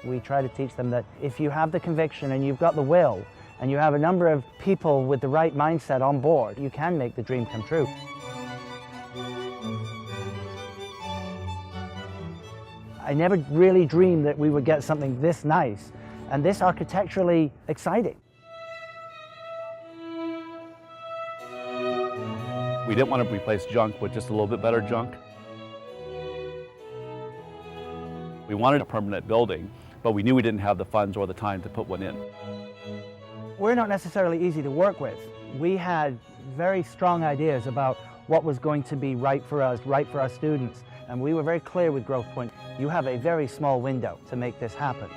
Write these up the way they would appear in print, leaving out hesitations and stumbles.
We try to teach them that if you have the conviction and you've got the will, and you have a number of people with the right mindset on board, you can make the dream come true. I never really dreamed that we would get something this nice and this architecturally exciting. We didn't want to replace junk with just a little bit better junk. We wanted a permanent building, but we knew we didn't have the funds or the time to put one in. We're not necessarily easy to work with. We had very strong ideas about what was going to be right for us, right for our students, and we were very clear with Growth Point. You have a very small window to make this happen.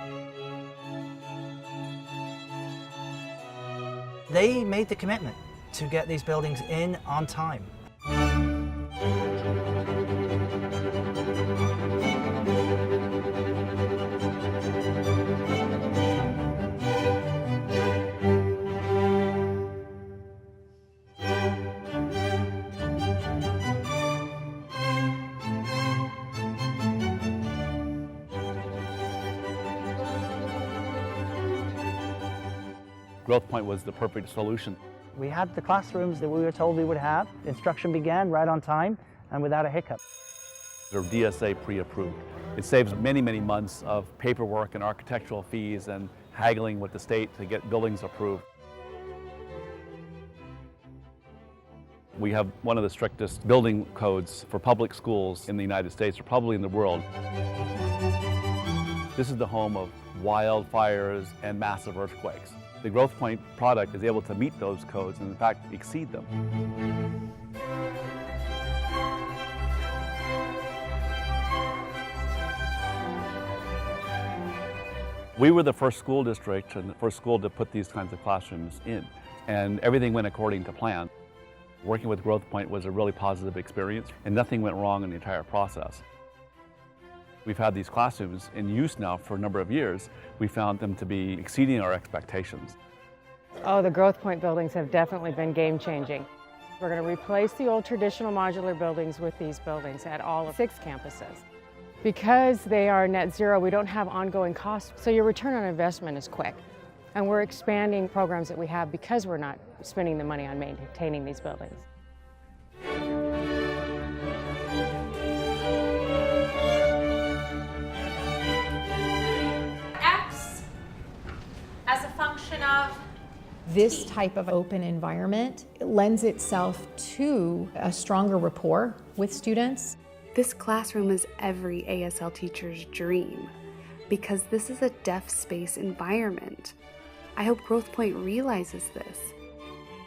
They made the commitment to get these buildings in on time. Growth Point was the perfect solution. We had the classrooms that we were told we would have. Instruction began right on time and without a hiccup. They're DSA pre-approved. It saves many, many months of paperwork and architectural fees and haggling with the state to get buildings approved. We have one of the strictest building codes for public schools in the United States, or probably in the world. This is the home of wildfires and massive earthquakes. The Growth Point product is able to meet those codes and in fact exceed them. We were the first school district and the first school to put these kinds of classrooms in, and everything went according to plan. Working with Growth Point was a really positive experience, and nothing went wrong in the entire process. We've had these classrooms in use now for a number of years. We found them to be exceeding our expectations. Oh, the Growth Point buildings have definitely been game-changing. We're going to replace the old traditional modular buildings with these buildings at all of 6 campuses. Because they are net zero, we don't have ongoing costs, so your return on investment is quick. And we're expanding programs that we have because we're not spending the money on maintaining these buildings. As a function of this type of open environment lends itself to a stronger rapport with students. This classroom is every ASL teacher's dream because this is a deaf space environment. I hope Growth Point realizes this.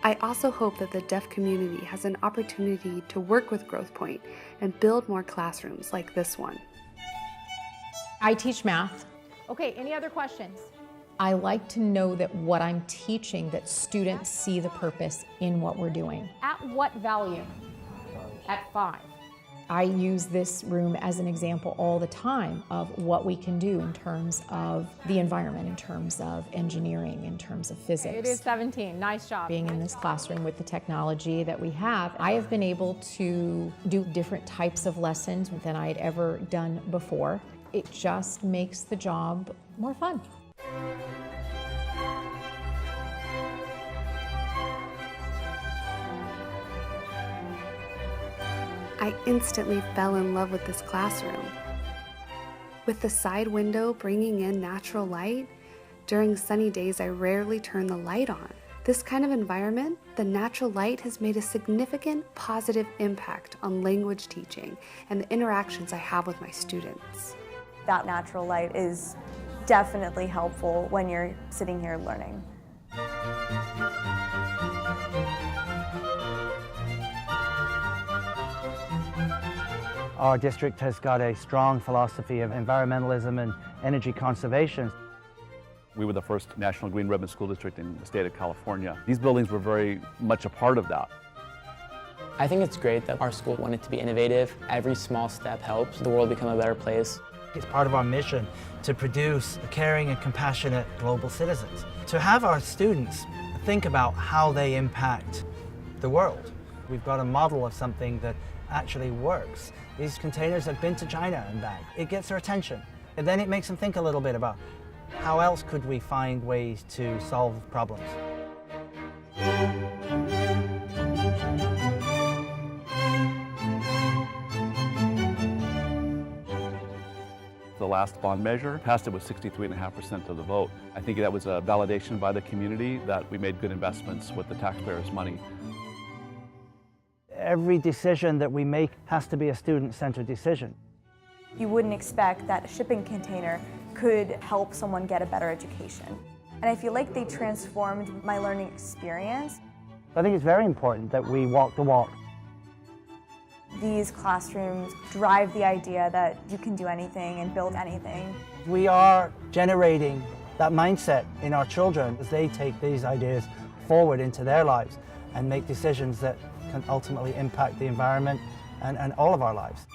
I also hope that the deaf community has an opportunity to work with Growth Point and build more classrooms like this one. I teach math. Okay, any other questions? I like to know that what I'm teaching, that students see the purpose in what we're doing. At what value? At 5. I use this room as an example all the time of what we can do in terms of the environment, in terms of engineering, in terms of physics. It is 17, nice job. Being in this classroom with the technology that we have, I have been able to do different types of lessons than I had ever done before. It just makes the job more fun. I instantly fell in love with this classroom. With the side window bringing in natural light, during sunny days I rarely turn the light on. This kind of environment, the natural light has made a significant positive impact on language teaching and the interactions I have with my students. That natural light is definitely helpful when you're sitting here learning. Our district has got a strong philosophy of environmentalism and energy conservation. We were the first National Green Ribbon School District in the state of California. These buildings were very much a part of that. I think it's great that our school wanted to be innovative. Every small step helps the world become a better place. It's part of our mission to produce caring and compassionate global citizens. To have our students think about how they impact the world. We've got a model of something that actually works. These containers have been to China and back. It gets our attention. And then it makes them think a little bit about how else could we find ways to solve problems. The last bond measure passed it with 63.5% of the vote. I think that was a validation by the community that we made good investments with the taxpayers' money. Every decision that we make has to be a student-centered decision. You wouldn't expect that a shipping container could help someone get a better education. And I feel like they transformed my learning experience. I think it's very important that we walk the walk. These classrooms drive the idea that you can do anything and build anything. We are generating that mindset in our children as they take these ideas forward into their lives and make decisions that can ultimately impact the environment and all of our lives.